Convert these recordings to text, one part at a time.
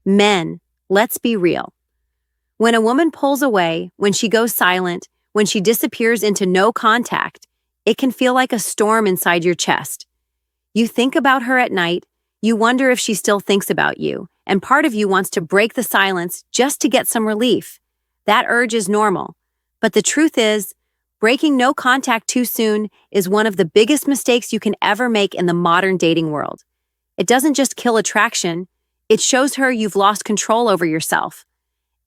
Men, let's be real. When a woman pulls away, when she goes silent, when she disappears into no contact, it can feel like a storm inside your chest. You think about her at night, you wonder if she still thinks about you, and part of you wants to break the silence just to get some relief. That urge is normal. But the truth is, breaking no contact too soon is one of the biggest mistakes you can ever make in the modern dating world. It doesn't just kill attraction, it shows her you've lost control over yourself.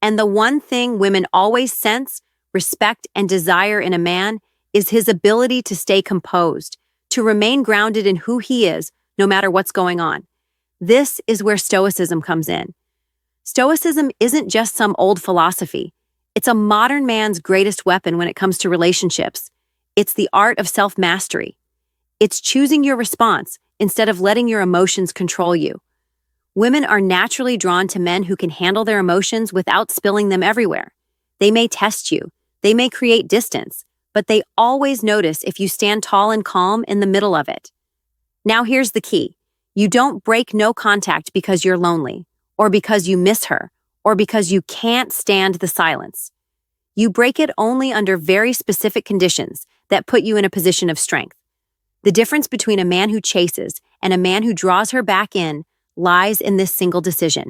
And the one thing women always sense, respect, and desire in a man is his ability to stay composed, to remain grounded in who he is, no matter what's going on. This is where Stoicism comes in. Stoicism isn't just some old philosophy. It's a modern man's greatest weapon when it comes to relationships. It's the art of self-mastery. It's choosing your response instead of letting your emotions control you. Women are naturally drawn to men who can handle their emotions without spilling them everywhere. They may test you, they may create distance, but they always notice if you stand tall and calm in the middle of it. Now here's the key. You don't break no contact because you're lonely, or because you miss her, or because you can't stand the silence. You break it only under very specific conditions that put you in a position of strength. The difference between a man who chases and a man who draws her back in lies in this single decision.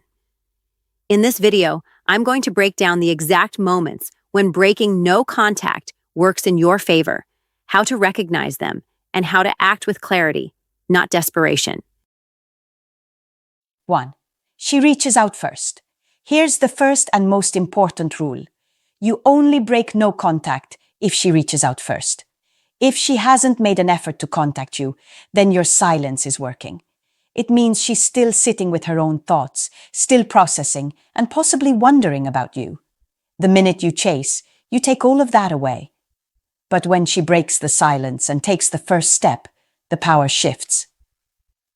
In this video, I'm going to break down the exact moments when breaking no contact works in your favor, how to recognize them, and how to act with clarity, not desperation. 1. She reaches out first. Here's the first and most important rule. You only break no contact if she reaches out first. If she hasn't made an effort to contact you, then your silence is working. It means she's still sitting with her own thoughts, still processing, and possibly wondering about you. The minute you chase, you take all of that away. But when she breaks the silence and takes the first step, the power shifts.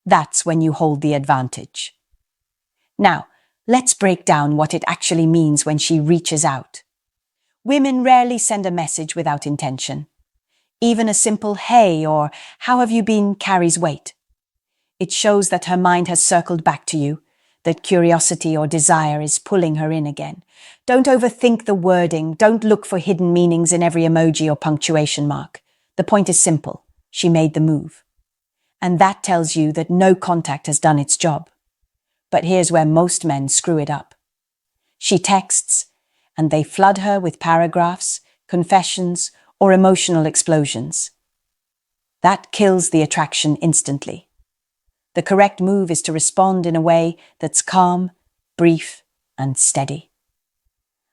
That's when you hold the advantage. Now, let's break down what it actually means when she reaches out. Women rarely send a message without intention. Even a simple "hey" or "how have you been" carries weight. It shows that her mind has circled back to you, that curiosity or desire is pulling her in again. Don't overthink the wording, don't look for hidden meanings in every emoji or punctuation mark. The point is simple. She made the move. And that tells you that no contact has done its job. But here's where most men screw it up. She texts, and they flood her with paragraphs, confessions, or emotional explosions. That kills the attraction instantly. The correct move is to respond in a way that's calm, brief, and steady.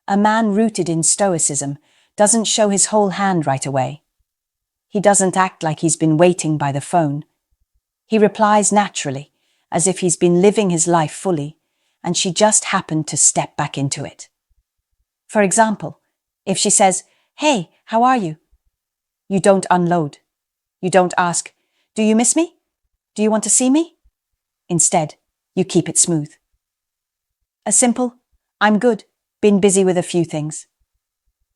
A man rooted in Stoicism doesn't show his whole hand right away. He doesn't act like he's been waiting by the phone. He replies naturally, as if he's been living his life fully, and she just happened to step back into it. For example, if she says, "Hey, how are you?" You don't unload. You don't ask, "Do you miss me? Do you want to see me?" Instead, you keep it smooth. A simple, "I'm good, been busy with a few things.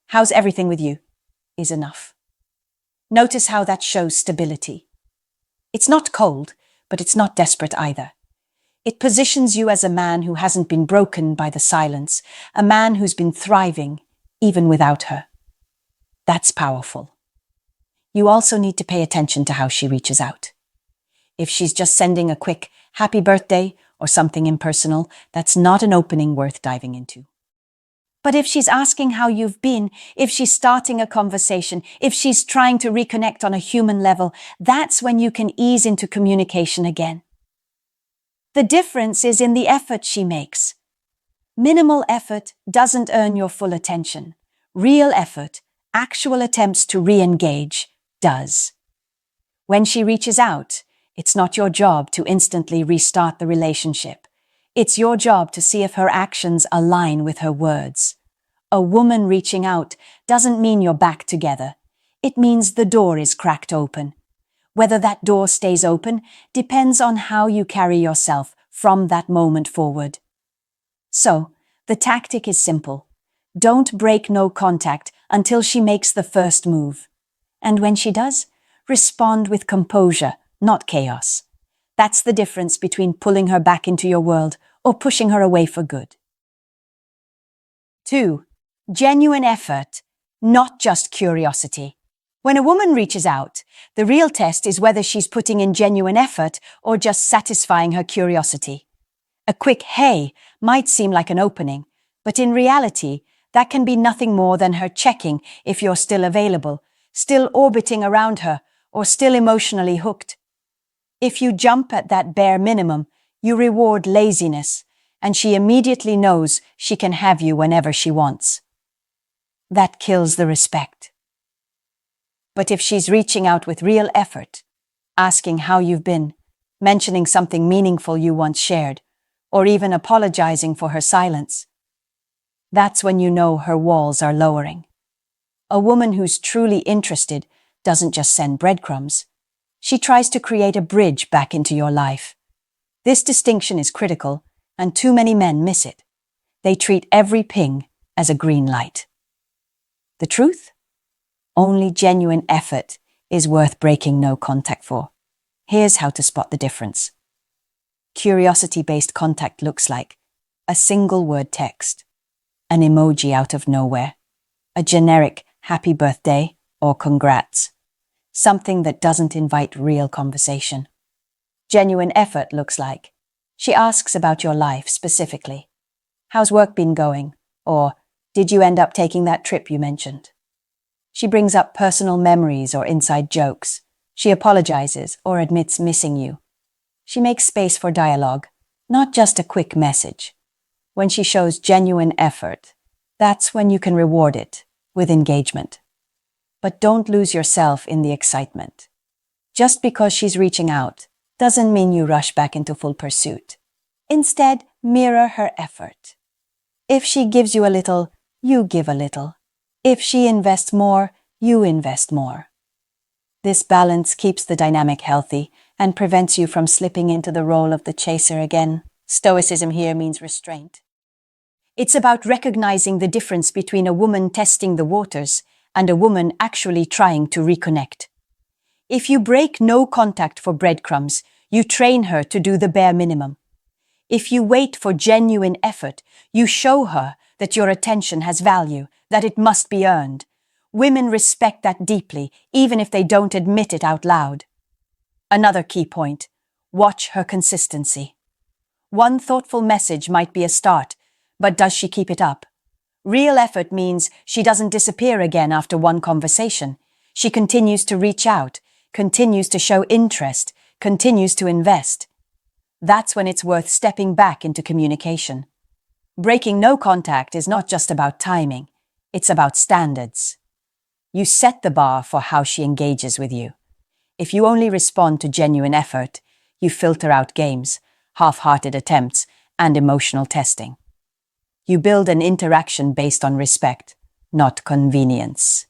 How's everything with you?" is enough. Notice how that shows stability. It's not cold, but it's not desperate either. It positions you as a man who hasn't been broken by the silence, a man who's been thriving, even without her. That's powerful. You also need to pay attention to how she reaches out. If she's just sending a quick "happy birthday" or something impersonal, that's not an opening worth diving into. But if she's asking how you've been, if she's starting a conversation, if she's trying to reconnect on a human level, that's when you can ease into communication again. The difference is in the effort she makes. Minimal effort doesn't earn your full attention. Real effort, actual attempts to re-engage, does. When she reaches out, it's not your job to instantly restart the relationship. It's your job to see if her actions align with her words. A woman reaching out doesn't mean you're back together. It means the door is cracked open. Whether that door stays open depends on how you carry yourself from that moment forward. So, the tactic is simple. Don't break no contact until she makes the first move. And when she does, respond with composure, not chaos. That's the difference between pulling her back into your world or pushing her away for good. 2. Genuine effort, not just curiosity. When a woman reaches out, the real test is whether she's putting in genuine effort or just satisfying her curiosity. A quick "hey" might seem like an opening, but in reality, that can be nothing more than her checking if you're still available, still orbiting around her, or still emotionally hooked. If you jump at that bare minimum, you reward laziness, and she immediately knows she can have you whenever she wants. That kills the respect. But if she's reaching out with real effort, asking how you've been, mentioning something meaningful you once shared, or even apologizing for her silence, that's when you know her walls are lowering. A woman who's truly interested doesn't just send breadcrumbs. She tries to create a bridge back into your life. This distinction is critical, and too many men miss it. They treat every ping as a green light. The truth? Only genuine effort is worth breaking no contact for. Here's how to spot the difference. Curiosity-based contact looks like a single-word text, an emoji out of nowhere, a generic happy birthday or congrats, something that doesn't invite real conversation. Genuine effort looks like she asks about your life specifically. How's work been going? Or did you end up taking that trip you mentioned? She brings up personal memories or inside jokes. She apologizes or admits missing you. She makes space for dialogue, not just a quick message. When she shows genuine effort, that's when you can reward it with engagement. But don't lose yourself in the excitement. Just because she's reaching out doesn't mean you rush back into full pursuit. Instead, mirror her effort. If she gives you a little, you give a little. If she invests more, you invest more. This balance keeps the dynamic healthy and prevents you from slipping into the role of the chaser again. Stoicism here means restraint. It's about recognizing the difference between a woman testing the waters and a woman actually trying to reconnect. If you break no contact for breadcrumbs, you train her to do the bare minimum. If you wait for genuine effort, you show her that your attention has value, that it must be earned. Women respect that deeply, even if they don't admit it out loud. Another key point: watch her consistency. One thoughtful message might be a start, but does she keep it up? Real effort means she doesn't disappear again after one conversation. She continues to reach out, continues to show interest, continues to invest. That's when it's worth stepping back into communication. Breaking no contact is not just about timing, it's about standards. You set the bar for how she engages with you. If you only respond to genuine effort, you filter out games, half-hearted attempts, and emotional testing. You build an interaction based on respect, not convenience.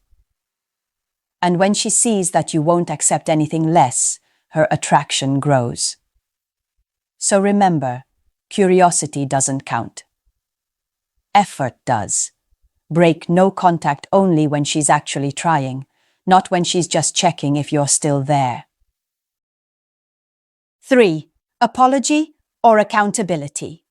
And when she sees that you won't accept anything less, her attraction grows. So remember, curiosity doesn't count. Effort does. Break no contact only when she's actually trying, not when she's just checking if you're still there. 3. Apology or accountability.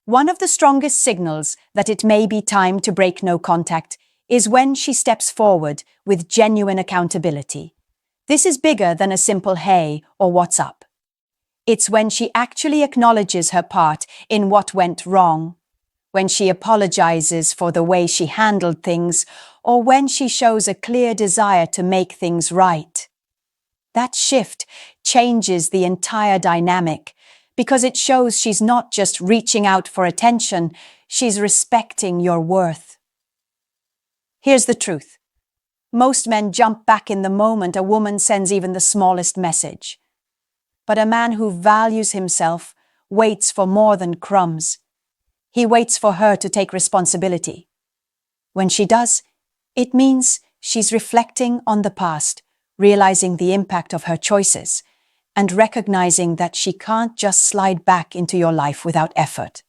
One of the strongest signals that it may be time to break no contact is when she steps forward with genuine accountability. This is bigger than a simple "hey" or "what's up." It's when she actually acknowledges her part in what went wrong, when she apologizes for the way she handled things, or when she shows a clear desire to make things right. That shift changes the entire dynamic because it shows she's not just reaching out for attention, she's respecting your worth. Here's the truth. Most men jump back in the moment a woman sends even the smallest message. But a man who values himself waits for more than crumbs. He waits for her to take responsibility. When she does, it means she's reflecting on the past, realizing the impact of her choices, and recognizing that she can't just slide back into your life without effort.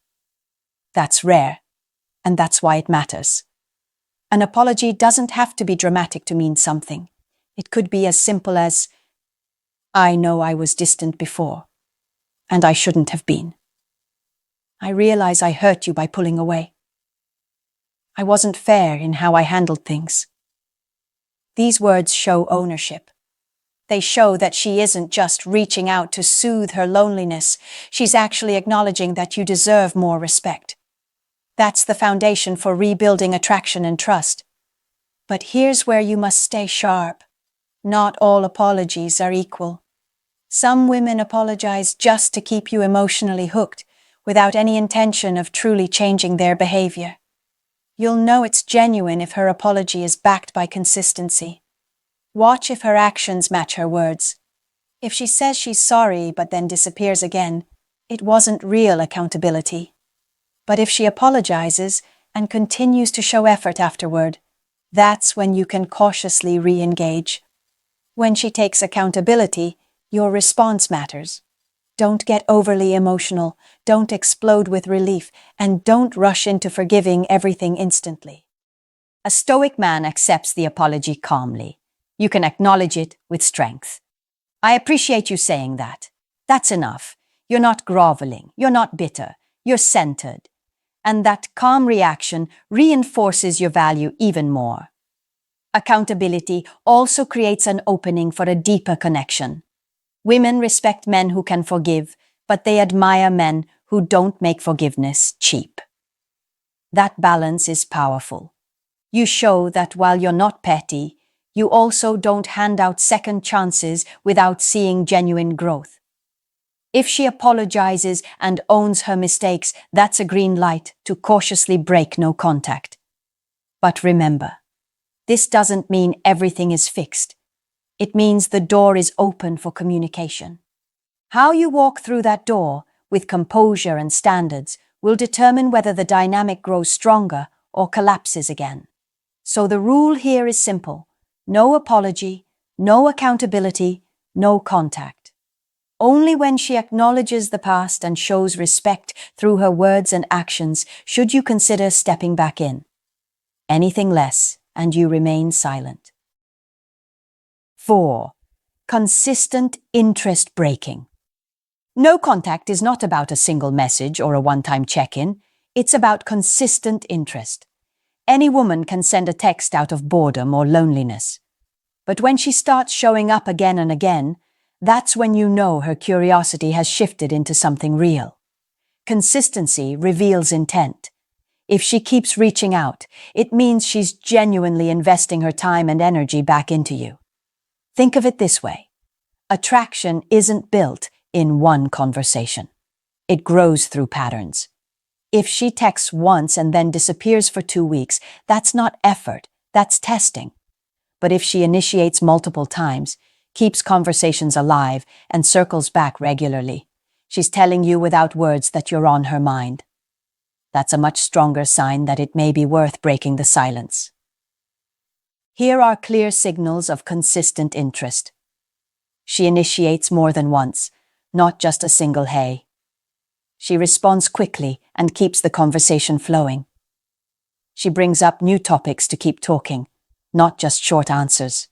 That's rare, and that's why it matters. An apology doesn't have to be dramatic to mean something. It could be as simple as, "I know I was distant before, and I shouldn't have been. I realize I hurt you by pulling away. I wasn't fair in how I handled things. These words show ownership. They show that she isn't just reaching out to soothe her loneliness. She's actually acknowledging that you deserve more respect. That's the foundation for rebuilding attraction and trust. But here's where you must stay sharp. Not all apologies are equal. Some women apologize just to keep you emotionally hooked, without any intention of truly changing their behavior. You'll know it's genuine if her apology is backed by consistency. Watch if her actions match her words. If she says she's sorry but then disappears again, it wasn't real accountability. But if she apologizes and continues to show effort afterward, that's when you can cautiously re-engage. When she takes accountability, your response matters. Don't get overly emotional, don't explode with relief, and don't rush into forgiving everything instantly. A stoic man accepts the apology calmly. You can acknowledge it with strength. I appreciate you saying that. That's enough. You're not groveling, you're not bitter, you're centered. And that calm reaction reinforces your value even more. Accountability also creates an opening for a deeper connection. Women respect men who can forgive, but they admire men who don't make forgiveness cheap. That balance is powerful. You show that while you're not petty, you also don't hand out second chances without seeing genuine growth. If she apologizes and owns her mistakes, that's a green light to cautiously break no contact. But remember, this doesn't mean everything is fixed. It means the door is open for communication. How you walk through that door, with composure and standards, will determine whether the dynamic grows stronger or collapses again. So the rule here is simple. No apology, no accountability, no contact. Only when she acknowledges the past and shows respect through her words and actions should you consider stepping back in. Anything less, and you remain silent. 4. Consistent interest breaking. No contact is not about a single message or a one-time check-in. It's about consistent interest. Any woman can send a text out of boredom or loneliness. But when she starts showing up again and again, that's when you know her curiosity has shifted into something real. Consistency reveals intent. If she keeps reaching out, it means she's genuinely investing her time and energy back into you. Think of it this way. Attraction isn't built in one conversation. It grows through patterns. If she texts once and then disappears for 2 weeks, that's not effort, that's testing. But if she initiates multiple times, keeps conversations alive, and circles back regularly, she's telling you without words that you're on her mind. That's a much stronger sign that it may be worth breaking the silence. Here are clear signals of consistent interest. She initiates more than once, not just a single hey. She responds quickly and keeps the conversation flowing. She brings up new topics to keep talking, not just short answers.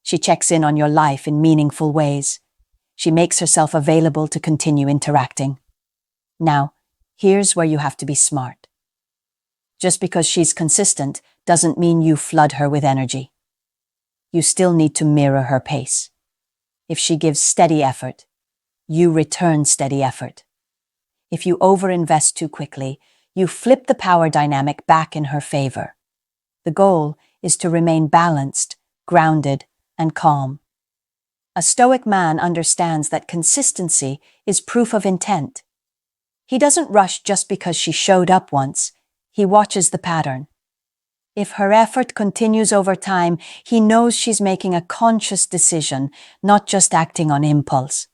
She checks in on your life in meaningful ways. She makes herself available to continue interacting. Now, here's where you have to be smart. Just because she's consistent doesn't mean you flood her with energy. You still need to mirror her pace. If she gives steady effort, you return steady effort. If you overinvest too quickly, you flip the power dynamic back in her favor. The goal is to remain balanced, grounded, and calm. A stoic man understands that consistency is proof of intent. He doesn't rush just because she showed up once. He watches the pattern. If her effort continues over time, he knows she's making a conscious decision, not just acting on impulse.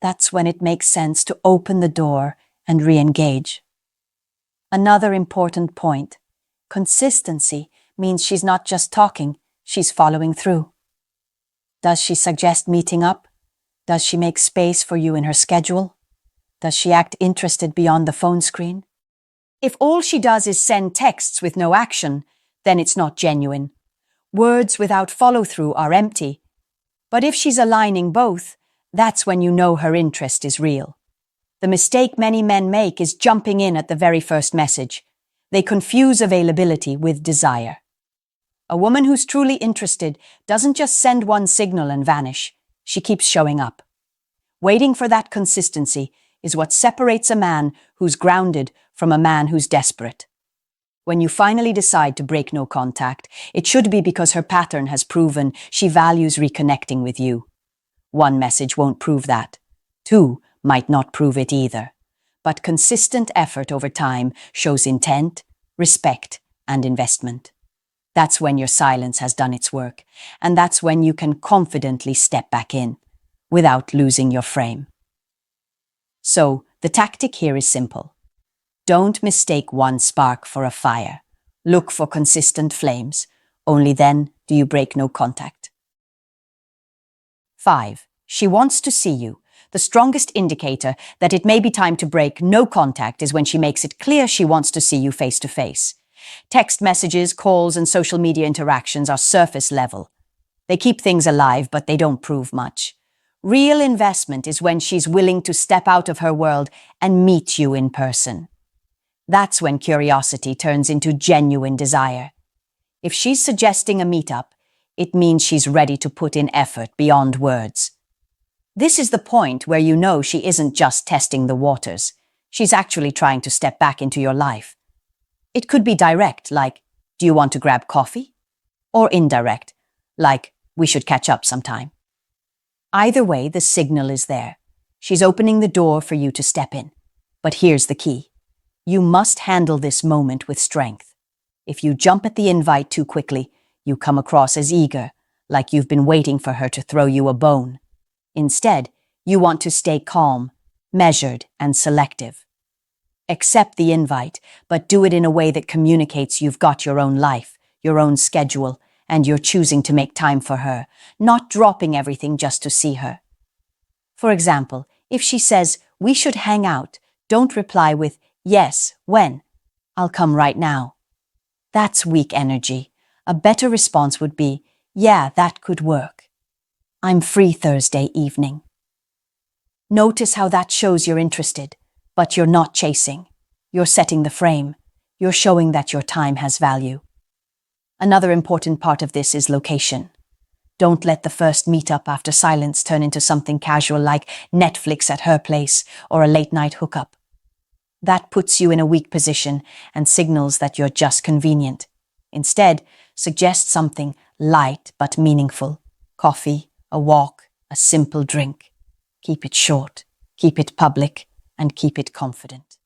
That's when it makes sense to open the door and re-engage. Another important point. Consistency means she's not just talking, she's following through. Does she suggest meeting up? Does she make space for you in her schedule? Does she act interested beyond the phone screen? If all she does is send texts with no action, then it's not genuine. Words without follow-through are empty. But if she's aligning both, that's when you know her interest is real. The mistake many men make is jumping in at the very first message. They confuse availability with desire. A woman who's truly interested doesn't just send one signal and vanish. She keeps showing up. Waiting for that consistency is what separates a man who's grounded from a man who's desperate. When you finally decide to break no contact, it should be because her pattern has proven she values reconnecting with you. One message won't prove that. Two might not prove it either. But consistent effort over time shows intent, respect, and investment. That's when your silence has done its work, and that's when you can confidently step back in, without losing your frame. So, the tactic here is simple. Don't mistake one spark for a fire. Look for consistent flames. Only then do you break no contact. 5. She wants to see you. The strongest indicator that it may be time to break no contact is when she makes it clear she wants to see you face to face. Text messages, calls, and social media interactions are surface level. They keep things alive, but they don't prove much. Real investment is when she's willing to step out of her world and meet you in person. That's when curiosity turns into genuine desire. If she's suggesting a meetup, it means she's ready to put in effort beyond words. This is the point where you know she isn't just testing the waters. She's actually trying to step back into your life. It could be direct, like, "Do you want to grab coffee?" Or indirect, like, "We should catch up sometime." Either way, the signal is there. She's opening the door for you to step in. But here's the key. You must handle this moment with strength. If you jump at the invite too quickly, you come across as eager, like you've been waiting for her to throw you a bone. Instead, you want to stay calm, measured, and selective. Accept the invite, but do it in a way that communicates you've got your own life, your own schedule, and you're choosing to make time for her, not dropping everything just to see her. For example, if she says, "We should hang out," don't reply with, "Yes, when? I'll come right now." That's weak energy. A better response would be, "Yeah, that could work. I'm free Thursday evening." Notice how that shows you're interested, but you're not chasing. You're setting the frame. You're showing that your time has value. Another important part of this is location. Don't let the first meetup after silence turn into something casual like Netflix at her place or a late-night hookup. That puts you in a weak position and signals that you're just convenient. Instead, suggest something light but meaningful. Coffee, a walk, a simple drink. Keep it short, keep it public, and keep it confident.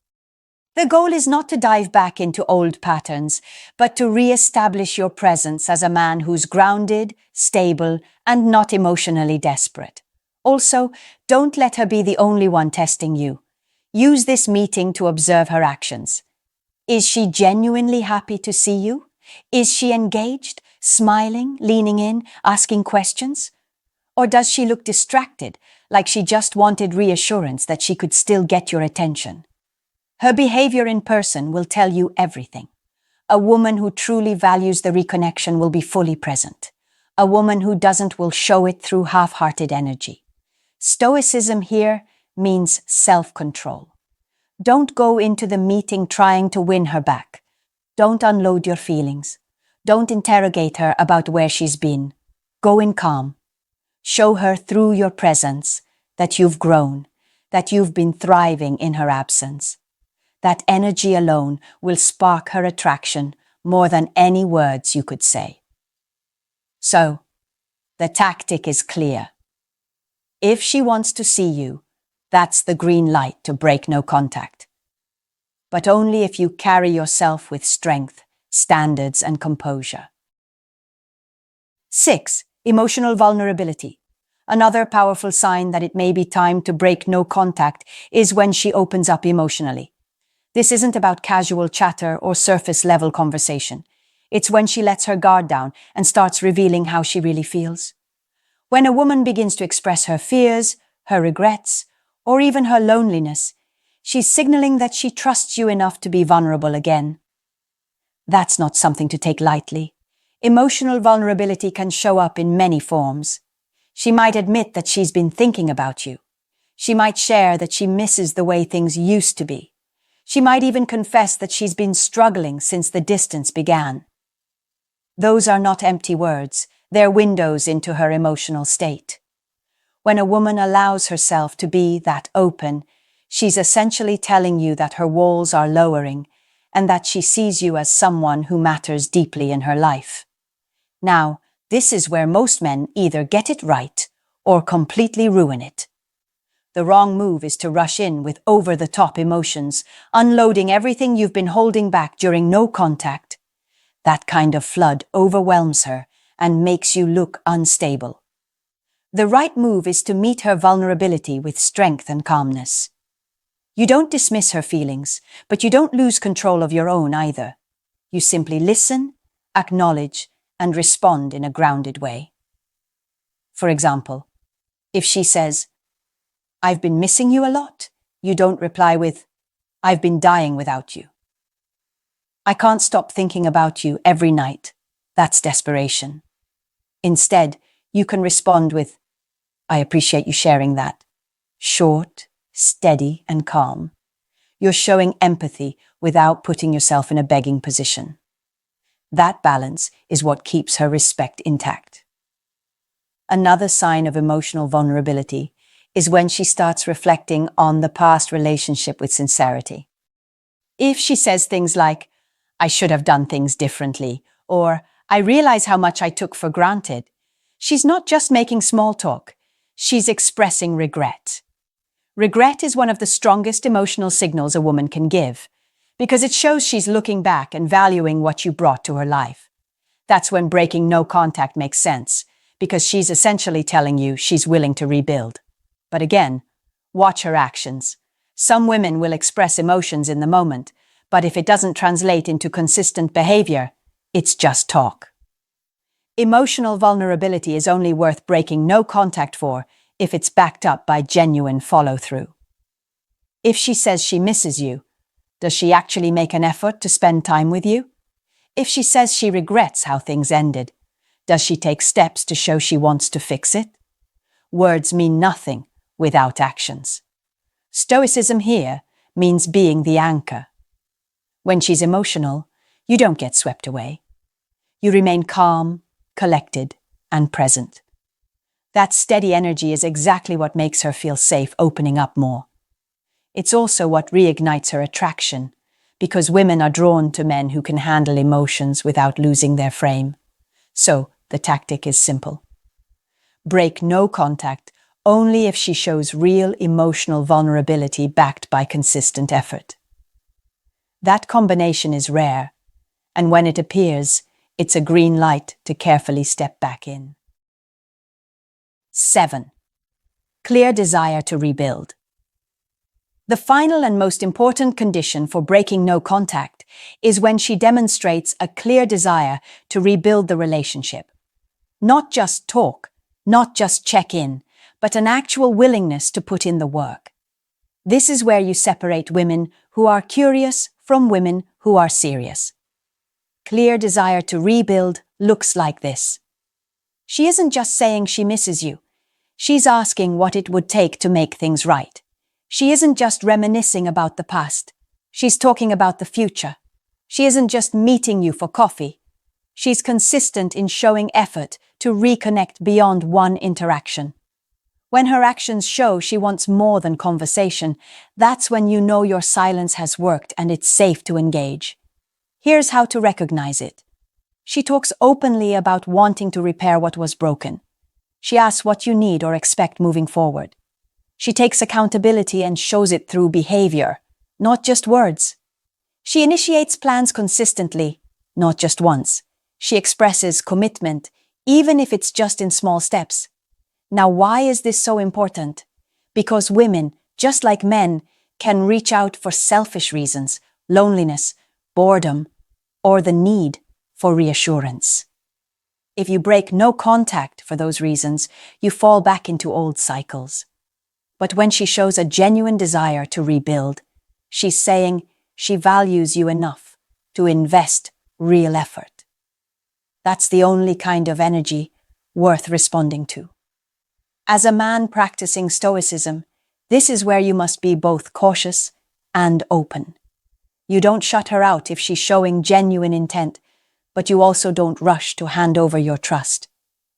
The goal is not to dive back into old patterns, but to re-establish your presence as a man who's grounded, stable, and not emotionally desperate. Also, don't let her be the only one testing you. Use this meeting to observe her actions. Is she genuinely happy to see you? Is she engaged, smiling, leaning in, asking questions? Or does she look distracted, like she just wanted reassurance that she could still get your attention? Her behavior in person will tell you everything. A woman who truly values the reconnection will be fully present. A woman who doesn't will show it through half-hearted energy. Stoicism here means self-control. Don't go into the meeting trying to win her back. Don't unload your feelings. Don't interrogate her about where she's been. Go in calm. Show her through your presence that you've grown, that you've been thriving in her absence. That energy alone will spark her attraction more than any words you could say. So, the tactic is clear. If she wants to see you, that's the green light to break no contact. But only if you carry yourself with strength, standards, and composure. 6. Emotional vulnerability. Another powerful sign that it may be time to break no contact is when she opens up emotionally. This isn't about casual chatter or surface-level conversation. It's when she lets her guard down and starts revealing how she really feels. When a woman begins to express her fears, her regrets, or even her loneliness, she's signaling that she trusts you enough to be vulnerable again. That's not something to take lightly. Emotional vulnerability can show up in many forms. She might admit that she's been thinking about you. She might share that she misses the way things used to be. She might even confess that she's been struggling since the distance began. Those are not empty words, they're windows into her emotional state. When a woman allows herself to be that open, she's essentially telling you that her walls are lowering and that she sees you as someone who matters deeply in her life. Now, this is where most men either get it right or completely ruin it. The wrong move is to rush in with over-the-top emotions, unloading everything you've been holding back during no contact. That kind of flood overwhelms her and makes you look unstable. The right move is to meet her vulnerability with strength and calmness. You don't dismiss her feelings, but you don't lose control of your own either. You simply listen, acknowledge, and respond in a grounded way. For example, if she says, "I've been missing you a lot," you don't reply with, "I've been dying without you." "I can't stop thinking about you every night." That's desperation. Instead, you can respond with, "I appreciate you sharing that." Short, steady, and calm. You're showing empathy without putting yourself in a begging position. That balance is what keeps her respect intact. Another sign of emotional vulnerability is when she starts reflecting on the past relationship with sincerity. If she says things like, "I should have done things differently," or "I realize how much I took for granted," she's not just making small talk, she's expressing regret. Regret is one of the strongest emotional signals a woman can give, because it shows she's looking back and valuing what you brought to her life. That's when breaking no contact makes sense, because she's essentially telling you she's willing to rebuild. But again, watch her actions. Some women will express emotions in the moment, but if it doesn't translate into consistent behavior, it's just talk. Emotional vulnerability is only worth breaking no contact for if it's backed up by genuine follow-through. If she says she misses you, does she actually make an effort to spend time with you? If she says she regrets how things ended, does she take steps to show she wants to fix it? Words mean nothing without actions. Stoicism here means being the anchor. When she's emotional, you don't get swept away. You remain calm, collected, and present. That steady energy is exactly what makes her feel safe opening up more. It's also what reignites her attraction, because women are drawn to men who can handle emotions without losing their frame. So, the tactic is simple. Break no contact only if she shows real emotional vulnerability backed by consistent effort. That combination is rare, and when it appears, it's a green light to carefully step back in. 7. Clear desire to rebuild. The final and most important condition for breaking no contact is when she demonstrates a clear desire to rebuild the relationship. Not just talk, not just check in, but an actual willingness to put in the work. This is where you separate women who are curious from women who are serious. Clear desire to rebuild looks like this. She isn't just saying she misses you. She's asking what it would take to make things right. She isn't just reminiscing about the past. She's talking about the future. She isn't just meeting you for coffee. She's consistent in showing effort to reconnect beyond one interaction. When her actions show she wants more than conversation, that's when you know your silence has worked and it's safe to engage. Here's how to recognize it. She talks openly about wanting to repair what was broken. She asks what you need or expect moving forward. She takes accountability and shows it through behavior, not just words. She initiates plans consistently, not just once. She expresses commitment, even if it's just in small steps. Now, why is this so important? Because women, just like men, can reach out for selfish reasons, loneliness, boredom, or the need for reassurance. If you break no contact for those reasons, you fall back into old cycles. But when she shows a genuine desire to rebuild, she's saying she values you enough to invest real effort. That's the only kind of energy worth responding to. As a man practicing stoicism, This is where you must be both cautious and open. You don't shut her out if she's showing genuine intent, but you also don't rush to hand over your trust.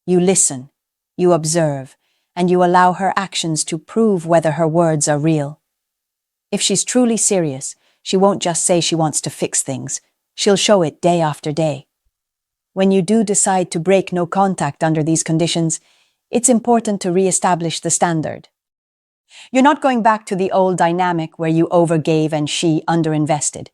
You listen, you observe, and you allow her actions to prove whether her words are real. If she's truly serious, she won't just say she wants to fix things. She'll show it day after day. When you do decide to break no contact under these conditions, it's important to re-establish the standard. You're not going back to the old dynamic where you overgave and she underinvested.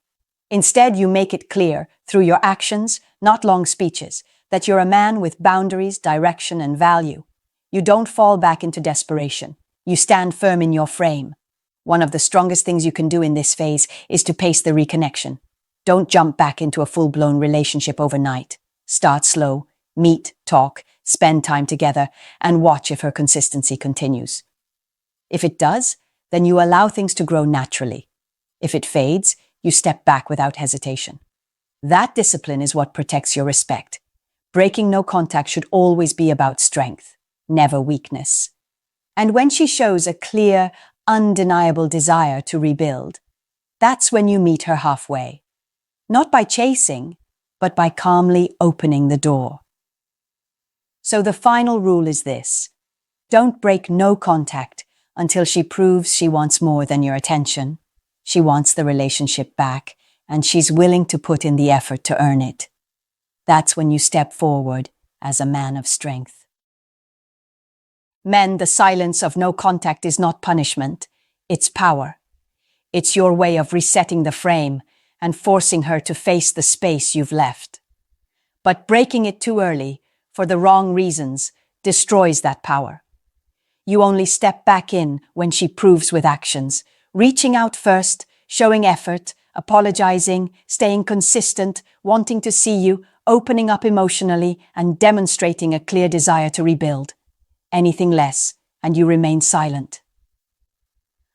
Instead, you make it clear, through your actions, not long speeches, that you're a man with boundaries, direction, and value. You don't fall back into desperation. You stand firm in your frame. One of the strongest things you can do in this phase is to pace the reconnection. Don't jump back into a full-blown relationship overnight. Start slow, meet, talk, spend time together, and watch if her consistency continues. If it does, then you allow things to grow naturally. If it fades, you step back without hesitation. That discipline is what protects your respect. Breaking no contact should always be about strength, never weakness. And when she shows a clear, undeniable desire to rebuild, that's when you meet her halfway. Not by chasing, but by calmly opening the door. So the final rule is this: don't break no contact until she proves she wants more than your attention. She wants the relationship back, and she's willing to put in the effort to earn it. That's when you step forward as a man of strength. Men, the silence of no contact is not punishment, it's power. It's your way of resetting the frame and forcing her to face the space you've left. But breaking it too early, for the wrong reasons, destroys that power. You only step back in when she proves with actions, reaching out first, showing effort, apologizing, staying consistent, wanting to see you, opening up emotionally, and demonstrating a clear desire to rebuild. Anything less, and you remain silent.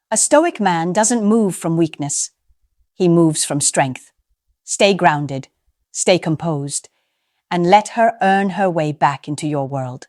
A stoic man doesn't move from weakness. He moves from strength. Stay grounded, stay composed, and let her earn her way back into your world.